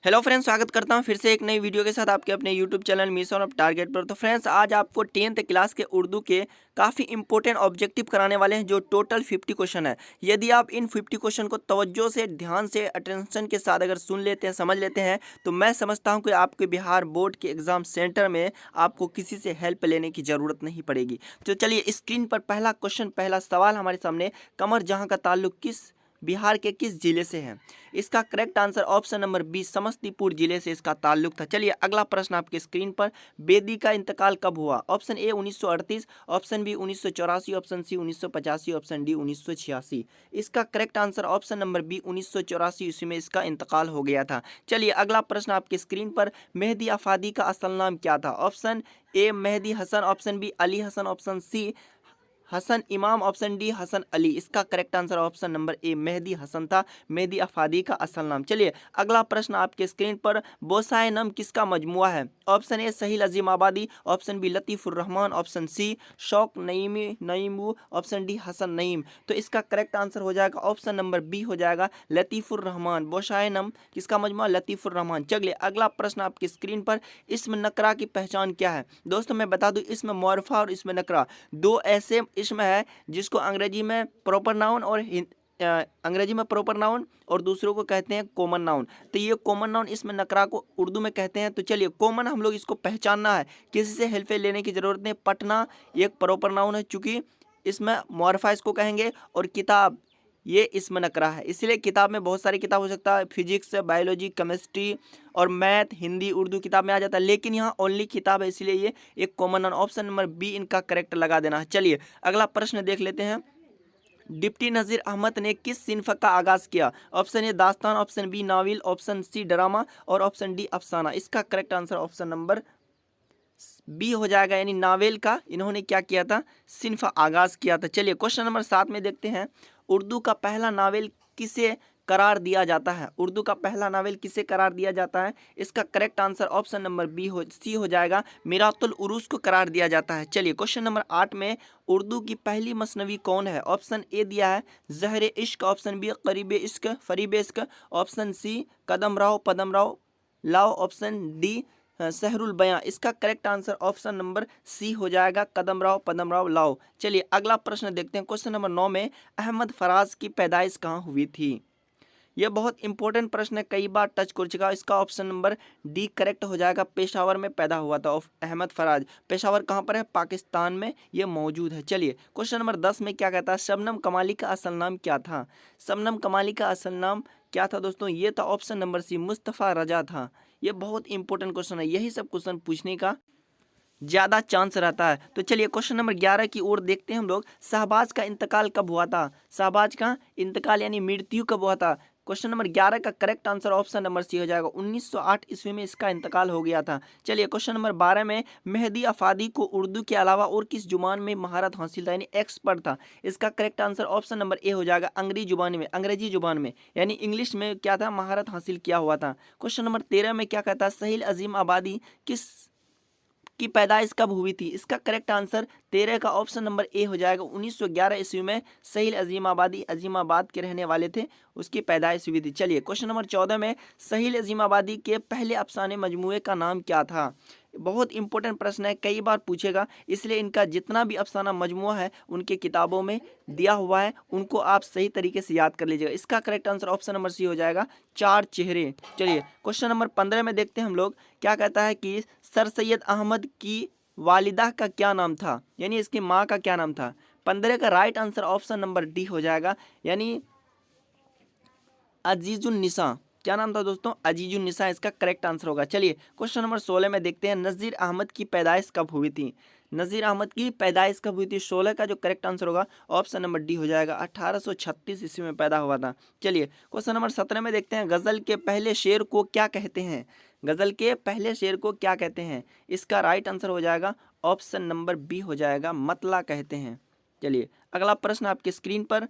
Hello friends, स्वागत करता हूं फिर से एक नई वीडियो के साथ आपके अपने YouTube channel mission of target पर। तो फ्रेंड्स, आज आपको 10th क्लास के उर्दू के काफ़ी इंपॉर्टेंट ऑब्जेक्टिव कराने वाले हैं, जो टोटल 50 क्वेश्चन है। यदि आप इन 50 क्वेश्चन को तवज्जो से, ध्यान से, अटेंशन के साथ अगर सुन लेते हैं, समझ लेते हैं, तो मैं समझता हूं कि आपके बिहार बोर्ड के एग्जाम सेंटर में आपको किसी से हेल्प लेने की ज़रूरत नहीं पड़ेगी। तो चलिए, स्क्रीन पर पहला क्वेश्चन, पहला सवाल हमारे सामने, कमर जहाँ का ताल्लुक बिहार के किस जिले से है? इसका correct answer option number B, Samastipur जिले से इसका ताल्लुक था। चलिए, अगला प्रश्न आपके स्क्रीन पर, बेदी का इंतकाल कब हुआ? Option A 1938, option B 1984, option C 1985, option D 1986। इसका correct answer option number B 1984 ईस्वी में इसका इंतकाल हो गया था। चलिए, अगला प्रश्न आपके स्क्रीन पर, मेहदी अफादी का असल नाम क्या था? Option A Mehdi Hasan, option B Ali Hasan, option C Hasan Imam, option D Hasan Ali. इसका correct answer option number A Mehdi Hasan था, मेहदी अफादी का असल नाम। चलिए, अगला प्रश्न आपके स्क्रीन पर, बोसाए नम किसका मजमुआ है? Option A Sahil Azim Abadi, option B Latifur Rahman, option C Shauq Naimi नईमू, ऑप्शन डी हसन नईम। तो इसका करेक्ट आंसर हो जाएगा ऑप्शन नंबर बी, हो जाएगा लतीफ़ुर रहमान। बोसाए नम किसका मजमुआ? लतीफ़ुर रहमान। चलिए, अगला प्रश्न आपकी स्क्रीन पर, इस्म नकरा की पहचान क्या है? दोस्तों, मैं बता दूं, इस्म मुअर्रफा और इस्म नकरा दो ऐसे इस्म है जिसको अंग्रेजी में प्रॉपर नाउन और अंग्रेजी में प्रॉपर नाउन और दूसरों को कहते हैं कॉमन नाउन। तो ये कॉमन नाउन इसमें नकरा को उर्दू में कहते हैं। तो चलिए, कॉमन हम लोग इसको पहचानना है, किसी से हेल्प लेने की जरूरत नहीं। पटना एक प्रॉपर नाउन है, चूंकि इसमें मुअर्रफा इसको कहेंगे, और किताब ये इसमें नकरा है। इसलिए किताब में बहुत सारी किताब हो सकता है, फिजिक्स, बायोलॉजी, केमिस्ट्री और मैथ, हिंदी, उर्दू किताब में आ जाता है, लेकिन यहाँ ओनली किताब है, इसलिए ये एक common noun. Option number B इनका करेक्ट लगा देना है। चलिए, अगला प्रश्न देख लेते हैं, डिप्टी नज़ीर अहमद ने किस सिन्फ का आगाज़ किया? ऑप्शन ए दास्तान, option B novel, option C drama और ऑप्शन डी अफसाना। इसका correct answer option number B हो जाएगा, यानी नावेल का इन्होंने क्या किया था? सिन्फ आगाज किया था। चलिए, क्वेश्चन नंबर 7 में देखते हैं, उर्दू का पहला नावेल किसे करार दिया जाता है? उर्दू का पहला नावेल किसे करार दिया जाता है? इसका correct answer option number B C हो जाएगा, मिरातुल उरूस को करार दिया जाता है। चलिए, क्वेश्चन नंबर 8 में, उर्दू की पहली मसनवी कौन है? ऑप्शन ए दिया है जहर इश्क, ऑप्शन बी करीब इश्क फरीब इश्क, ऑप्शन सी कदम राव पदम राव लाओ, ऑप्शन डी सहरुल बयां। इसका correct answer option number C हो जाएगा, कदम राव पदम राव लाओ। चलिए, अगला प्रश्न देखते हैं, क्वेश्चन नंबर 9 में, अहमद फराज की पैदाइश कहाँ हुई थी? यह बहुत इंपॉर्टेंट प्रश्न है, कई बार टच कर चुका है। इसका ऑप्शन नंबर डी करेक्ट हो जाएगा, पेशावर में पैदा हुआ था अहमद फराज। पेशावर कहाँ पर है? पाकिस्तान में ये मौजूद है। चलिए, क्वेश्चन नंबर 10 में क्या कहता है, शबनम कमाली का असल नाम क्या था? शबनम कमाली का असल नाम क्या था दोस्तों? ये था ऑप्शन नंबर सी, मुस्तफ़ा रजा था। ये बहुत इंपॉर्टेंट क्वेश्चन है, यही सब क्वेश्चन पूछने का ज़्यादा चांस रहता है। तो चलिए, क्वेश्चन नंबर 11 की ओर देखते हैं हम लोग, शहबाज का इंतकाल कब हुआ था? शहबाज का इंतकाल यानी मृत्यु कब हुआ था? क्वेश्चन नंबर 11 का correct answer option number C हो जाएगा, 1908 ईस्वी में इसका इंतकाल हो गया था। चलिए, क्वेश्चन नंबर 12 में, मेहदी अफादी को उर्दू के अलावा और किस जुबान में महारत हासिल था, यानी एक्सपर्ट था? इसका करेक्ट आंसर ऑप्शन नंबर ए हो जाएगा, अंग्रेजी जुबान में यानी इंग्लिश में क्या था? महारत हासिल किया हुआ था। क्वेश्चन नंबर 13 में क्या कहता है, सहील अजीम आबादी किस की पैदाइश कब हुई थी? इसका करेक्ट आंसर 13 का ऑप्शन नंबर ए हो जाएगा, 1911 ईस्वी में सहील अजीम आबादी अजीमाबाद के रहने वाले थे, उसकी पैदाइश हुई थी। चलिए, क्वेश्चन नंबर 14 में, सहील अजीम आबादी के पहले अफसाने मजमूए का नाम क्या था? बहुत इंपॉर्टेंट प्रश्न है, कई बार पूछेगा, इसलिए इनका जितना भी अफसाना मजमुआ है उनके किताबों में दिया हुआ है, उनको आप सही तरीके से याद कर लीजिएगा। इसका correct answer option number C हो जाएगा, चार चेहरे। चलिए, क्वेश्चन नंबर 15 में देखते हैं हम लोग, क्या कहता है कि सर सैयद अहमद की वालिदा का क्या नाम था, यानी इसकी माँ का क्या नाम था? 15 का right answer option number D हो जाएगा, यानी अजीजुन्निसा। क्या नाम था दोस्तों? अजीजुन्निसा इसका करेक्ट आंसर होगा। चलिए, क्वेश्चन नंबर 16 में देखते हैं, नज़ीर अहमद की पैदाइश कब हुई थी? नज़ीर अहमद की पैदाइश कब हुई थी? 16 का जो करेक्ट आंसर होगा ऑप्शन नंबर डी हो जाएगा, 1836 ईस्वी में पैदा हुआ था। चलिए, क्वेश्चन नंबर 17 में देखते हैं, गज़ल के पहले शेर को क्या कहते हैं? गज़ल के पहले शेर को क्या कहते हैं? इसका राइट आंसर हो जाएगा ऑप्शन नंबर बी हो जाएगा, मतला कहते हैं। चलिए, अगला प्रश्न आपके स्क्रीन पर,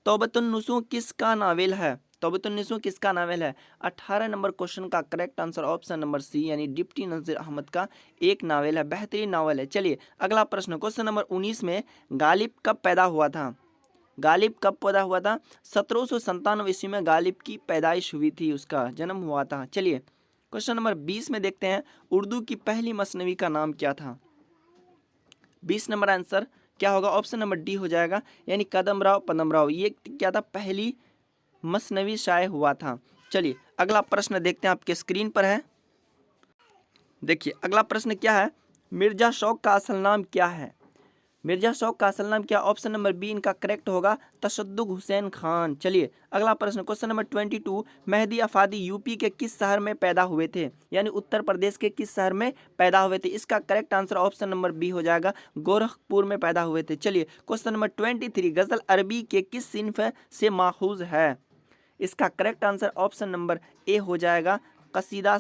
तौबतुन्नुसू किसका नावेल है? तौबतुन्नुसू किसका नावेल है? 18 नंबर क्वेश्चन का correct answer option number C, यानी डिप्टी नज़ीर अहमद का एक नावेल है, बेहतरीन नावल है। चलिए, अगला प्रश्न, क्वेश्चन नंबर 19 में, गालिब कब पैदा हुआ था? गालिब कब पैदा हुआ था? 1797 ईस्वी में गालिब की पैदाइश हुई थी, उसका जन्म हुआ था। चलिए क्वेश्चन नंबर 20 में देखते हैं, उर्दू की पहली मसनवी का नाम क्या था? 20 नंबर आंसर क्या होगा? ऑप्शन नंबर डी हो जाएगा, यानी कदमराव पदमराव। ये क्या था? पहली मसनवी शाये हुआ था। चलिए अगला प्रश्न देखते हैं, आपके स्क्रीन पर है। देखिए अगला प्रश्न क्या है, मिर्जा शौक का असल नाम क्या है? मिर्जा शौक का असल नाम क्या? ऑप्शन नंबर बी इनका करेक्ट होगा, तशद्दुक हुसैन खान। चलिए अगला प्रश्न, क्वेश्चन नंबर 22, मेहदी अफादी यूपी के किस शहर में पैदा हुए थे? यानी उत्तर प्रदेश के किस शहर में पैदा हुए थे? इसका correct answer option number B हो जाएगा, गोरखपुर में पैदा हुए थे। चलिए क्वेश्चन नंबर 23, गजल अरबी के किस सिन्फ से माखूज है? इसका करेक्ट आंसर ऑप्शन नंबर ए हो जाएगा, कसीदा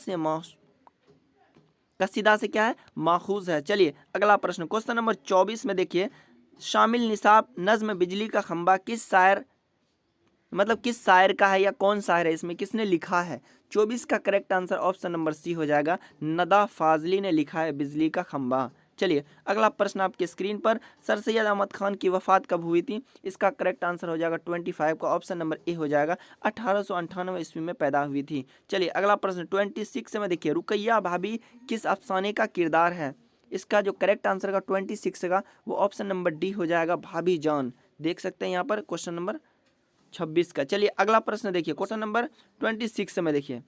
से क्या है? माखूज है। चलिए अगला प्रश्न, क्वेश्चन नंबर 24 में देखिए, शामिल निसाब नज्म बिजली का खंबा किस शायर, मतलब किस शायर का है या कौन शायर है, इसमें किसने लिखा है? 24 का correct answer option number C हो जाएगा, नदा फाजली ने लिखा है बिजली का खंबा। चलिए अगला प्रश्न आपके स्क्रीन पर, सर सैयद अहमद खान की वफात कब हुई थी? इसका करेक्ट आंसर हो जाएगा 25 का ऑप्शन नंबर ए हो जाएगा, 1898 ईस्वी में पैदा हुई थी। चलिए अगला प्रश्न 26 में देखिए, रुकैया भाभी किस अफसाने का किरदार है? इसका जो करेक्ट आंसर का 26 का वो ऑप्शन नंबर डी हो जाएगा, भाभी जान। देख सकते हैं यहाँ पर क्वेश्चन नंबर 26 का। चलिए अगला प्रश्न देखिए, क्वेश्चन नंबर 26 में देखिए,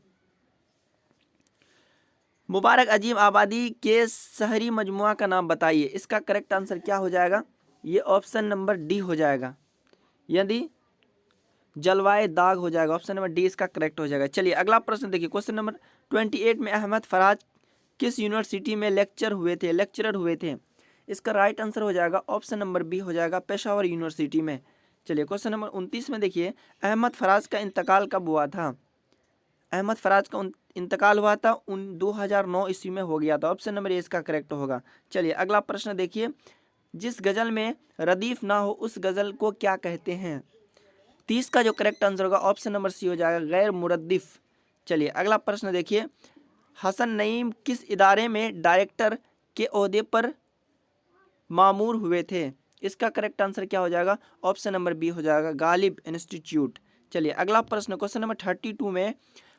मुबारक अजीम आबादी के शहरी मजमुआ का नाम बताइए। इसका करेक्ट आंसर क्या हो जाएगा? ये ऑप्शन नंबर डी हो जाएगा, यदि जलवाए दाग हो जाएगा, ऑप्शन नंबर डी इसका करेक्ट हो जाएगा। चलिए अगला प्रश्न देखिए, क्वेश्चन नंबर 28 में अहमद फराज किस यूनिवर्सिटी में लेक्चरर हुए थे? इसका राइट आंसर हो जाएगा ऑप्शन नंबर बी हो जाएगा, पेशावर यूनिवर्सिटी में। चलिए क्वेश्चन नंबर 29 में देखिए, अहमद फराज का इंतकाल कब हुआ था? अहमद फराज का इंतकाल हुआ था 2009 ईस्वी में हो गया था, ऑप्शन नंबर ए इसका करेक्ट होगा। चलिए अगला प्रश्न देखिए, जिस गज़ल में रदीफ ना हो उस गज़ल को क्या कहते हैं? 30 का जो करेक्ट आंसर होगा ऑप्शन नंबर सी हो जाएगा, गैर मुरद्दिफ। चलिए अगला प्रश्न देखिए, हसन नईम किस इदारे में डायरेक्टर के ओहदे पर मामूर हुए थे? इसका करेक्ट आंसर क्या हो जाएगा? ऑप्शन नंबर बी हो जाएगा, गालिब इंस्टीट्यूट। चलिए अगला प्रश्न, क्वेश्चन नंबर 32 में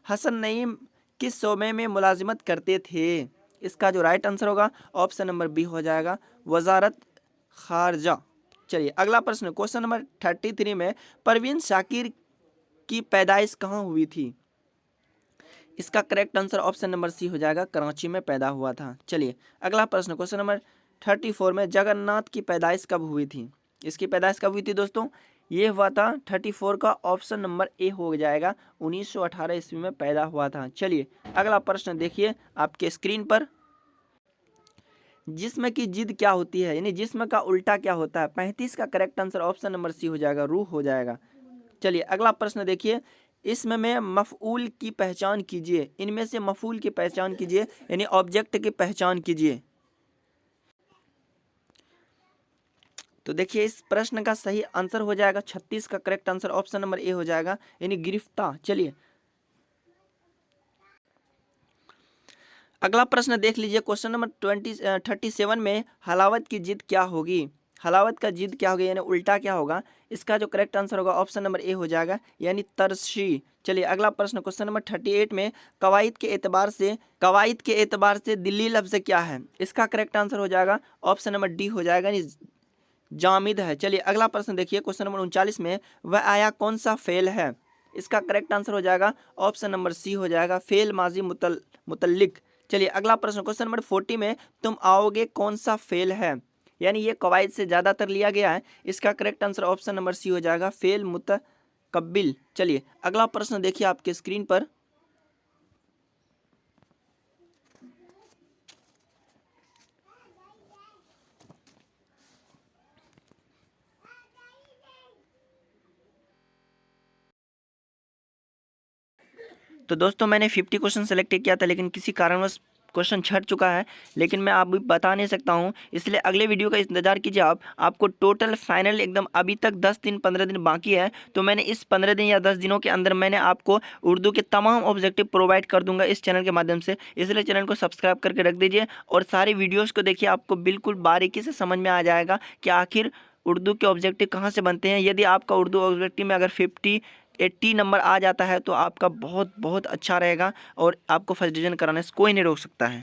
हसन नईम किस शोबे में मुलाजिमत करते थे? इसका जो राइट आंसर होगा ऑप्शन नंबर बी हो जाएगा, वजारत खारजा। चलिए अगला प्रश्न, क्वेश्चन नंबर 33 में परवीन शाकिर की पैदाइश कहाँ हुई थी? इसका correct answer option number C हो जाएगा, कराची में पैदा हुआ था। चलिए अगला प्रश्न, क्वेश्चन नंबर 34 में जगन्नाथ की पैदाइश कब हुई थी? इसकी पैदाइश कब हुई थी दोस्तों? ये हुआ था 34 का ऑप्शन नंबर ए हो जाएगा, 1918 ईस्वी में पैदा हुआ था। चलिए अगला प्रश्न देखिए आपके स्क्रीन पर, जिस्म की जिद क्या होती है, यानी जिस्म का उल्टा क्या होता है? 35 का correct answer option number C हो जाएगा, रूह हो जाएगा। चलिए अगला प्रश्न देखिए, इसमें में मफऊल की पहचान कीजिए, इनमें से मफऊल की पहचान कीजिए, यानी ऑब्जेक्ट की पहचान कीजिए। तो देखिए इस प्रश्न का सही आंसर हो जाएगा 36 का करेक्ट आंसर ऑप्शन नंबर ए हो जाएगा, यानी गिरफ्तार। चलिए अगला प्रश्न देख लीजिए, क्वेश्चन नंबर 37 में हलावत की जिद क्या होगी? हलावत का जिद क्या होगी, यानी उल्टा क्या होगा? इसका जो करेक्ट आंसर होगा ऑप्शन नंबर ए हो जाएगा, यानी तरशी। चलिए अगला प्रश्न, क्वेश्चन नंबर 38 में कवायद के एतबार से दिल्ली लफ्ज़ क्या है? इसका करेक्ट आंसर हो जाएगा ऑप्शन नंबर डी हो जाएगा, यानी जामिद है। चलिए अगला प्रश्न देखिए, क्वेश्चन नंबर 39 में वह आया कौन सा फेल है? इसका करेक्ट आंसर हो जाएगा ऑप्शन नंबर सी हो जाएगा, फेल माजी मुतल्लिक। चलिए अगला प्रश्न, क्वेश्चन नंबर 40 में तुम आओगे कौन सा फेल है? यानी ये कवायद से ज़्यादातर लिया गया है, इसका correct answer option number C हो जाएगा, फेल मुतकब्बिल। चलिए अगला प्रश्न देखिए आपके स्क्रीन पर, तो दोस्तों मैंने 50 क्वेश्चन सेलेक्ट किया था, लेकिन किसी कारणवश क्वेश्चन छट चुका है, लेकिन मैं अभी बता नहीं सकता हूं, इसलिए अगले वीडियो का इंतजार कीजिए। आपको टोटल फाइनल एकदम अभी तक 10 दिन 15 दिन बाकी है, तो मैंने इस 15 दिन या 10 दिनों के अंदर मैंने आपको उर्दू के तमाम ऑब्जेक्टिव प्रोवाइड कर दूंगा इस चैनल के माध्यम से, इसलिए चैनल को सब्सक्राइब करके रख दीजिए और सारी वीडियोज़ को देखिए, आपको बिल्कुल बारीकी से समझ में आ जाएगा कि आखिर उर्दू के ऑब्जेक्टिव कहाँ से बनते हैं। यदि आपका उर्दू ऑब्जेक्टिव में अगर 80 नंबर आ जाता है तो आपका बहुत बहुत अच्छा रहेगा और आपको फर्स्ट डिवीजन कराने से कोई नहीं रोक सकता है।